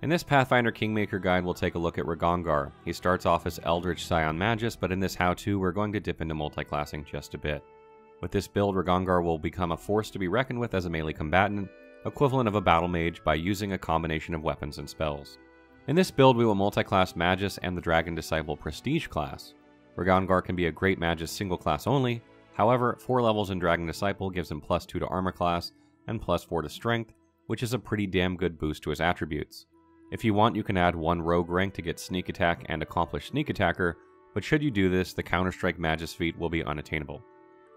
In this Pathfinder Kingmaker guide, we'll take a look at Regongar. He starts off as Eldritch Scion Magus, but in this how-to, we're going to dip into multiclassing just a bit. With this build, Regongar will become a force to be reckoned with as a melee combatant, equivalent of a battle mage by using a combination of weapons and spells. In this build, we will multiclass Magus and the Dragon Disciple Prestige class. Regongar can be a great Magus single class only, however, 4 levels in Dragon Disciple gives him +2 to armor class and +4 to strength, which is a pretty damn good boost to his attributes. If you want, you can add 1 rogue rank to get sneak attack and accomplished sneak attacker, but should you do this, the Counter-Strike Magus feat will be unattainable.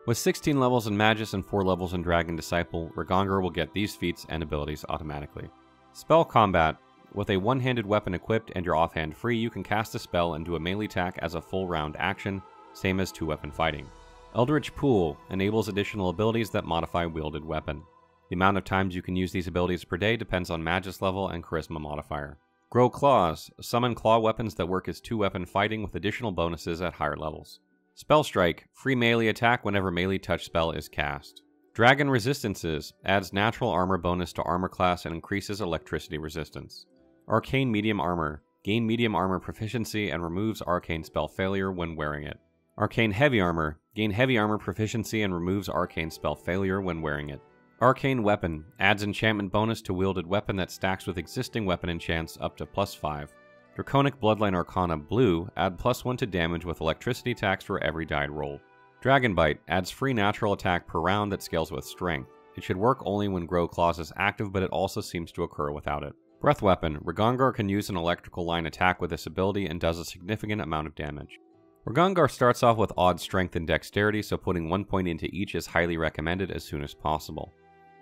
With 16 levels in Magus and 4 levels in Dragon Disciple, Regongar will get these feats and abilities automatically. Spell Combat. With a one-handed weapon equipped and your offhand free, you can cast a spell and do a melee attack as a full round action, same as 2-weapon fighting. Eldritch Pool enables additional abilities that modify wielded weapon. The amount of times you can use these abilities per day depends on Magus level and Charisma modifier. Grow Claws. Summon claw weapons that work as 2-weapon fighting with additional bonuses at higher levels. Spell Strike. Free melee attack whenever melee touch spell is cast. Dragon Resistances. Adds natural armor bonus to armor class and increases electricity resistance. Arcane Medium Armor. Gain medium armor proficiency and removes arcane spell failure when wearing it. Arcane Heavy Armor. Gain heavy armor proficiency and removes arcane spell failure when wearing it. Arcane Weapon. Adds enchantment bonus to wielded weapon that stacks with existing weapon enchants up to +5. Draconic Bloodline Arcana Blue. Add +1 to damage with electricity attacks for every died roll. Dragon Bite. Adds free natural attack per round that scales with strength. It should work only when Grow Claws is active, but it also seems to occur without it. Breath Weapon. Regongar can use an electrical line attack with this ability and does a significant amount of damage. Regongar starts off with odd strength and dexterity, so putting 1 point into each is highly recommended as soon as possible.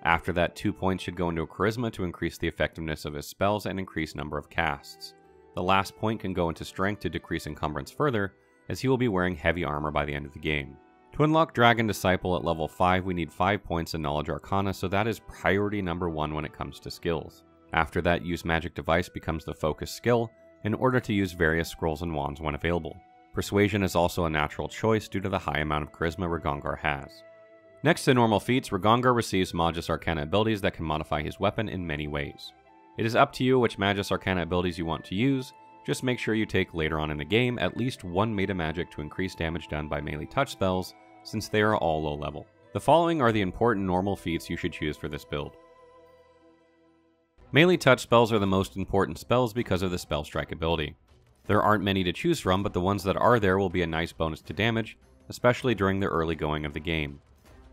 After that, 2 points should go into Charisma to increase the effectiveness of his spells and increase number of casts. The last point can go into Strength to decrease encumbrance further, as he will be wearing heavy armor by the end of the game. To unlock Dragon Disciple at level 5, we need 5 points in Knowledge Arcana, so that is priority number 1 when it comes to skills. After that, Use Magic Device becomes the focus skill, in order to use various scrolls and wands when available. Persuasion is also a natural choice due to the high amount of charisma Regongar has. Next to normal feats, Regongar receives Magus Arcana abilities that can modify his weapon in many ways. It is up to you which Magus Arcana abilities you want to use, just make sure you take later on in the game at least 1 meta magic to increase damage done by melee touch spells, since they are all low level. The following are the important normal feats you should choose for this build. Melee touch spells are the most important spells because of the Spell Strike ability. There aren't many to choose from, but the ones that are there will be a nice bonus to damage, especially during the early going of the game.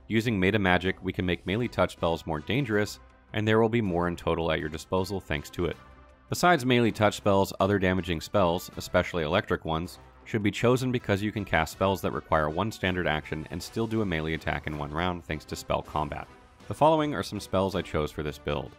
Using meta magic, we can make melee touch spells more dangerous, and there will be more in total at your disposal thanks to it. Besides melee touch spells, other damaging spells, especially electric ones, should be chosen because you can cast spells that require 1 standard action and still do a melee attack in 1 round thanks to Spell Combat. The following are some spells I chose for this build.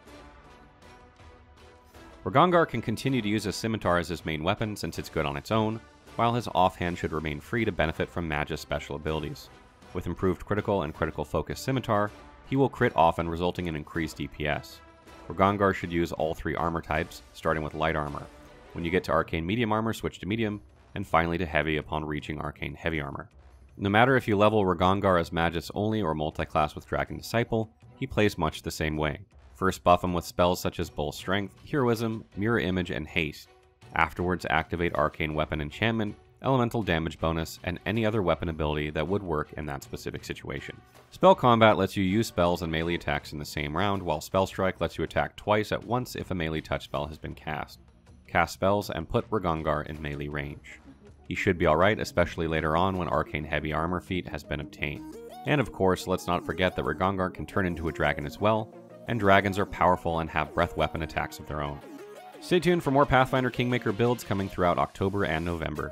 Regongar can continue to use a scimitar as his main weapon since it's good on its own, while his offhand should remain free to benefit from Magus special abilities. With improved critical and critical focus scimitar, he will crit often, resulting in increased DPS. Regongar should use all 3 armor types, starting with light armor. When you get to Arcane Medium Armor, switch to Medium, and finally to Heavy upon reaching Arcane Heavy Armor. No matter if you level Regongar as Magus only or multi-class with Dragon Disciple, he plays much the same way. First buff him with spells such as Bull Strength, Heroism, Mirror Image, and Haste. Afterwards activate Arcane Weapon Enchantment, Elemental Damage bonus, and any other weapon ability that would work in that specific situation. Spell Combat lets you use spells and melee attacks in the same round, while Spell Strike lets you attack twice at once if a melee touch spell has been cast. Cast spells and put Regongar in melee range. He should be alright, especially later on when Arcane Heavy Armor feat has been obtained. And of course, let's not forget that Regongar can turn into a dragon as well, and dragons are powerful and have breath weapon attacks of their own. Stay tuned for more Pathfinder Kingmaker builds coming throughout October and November.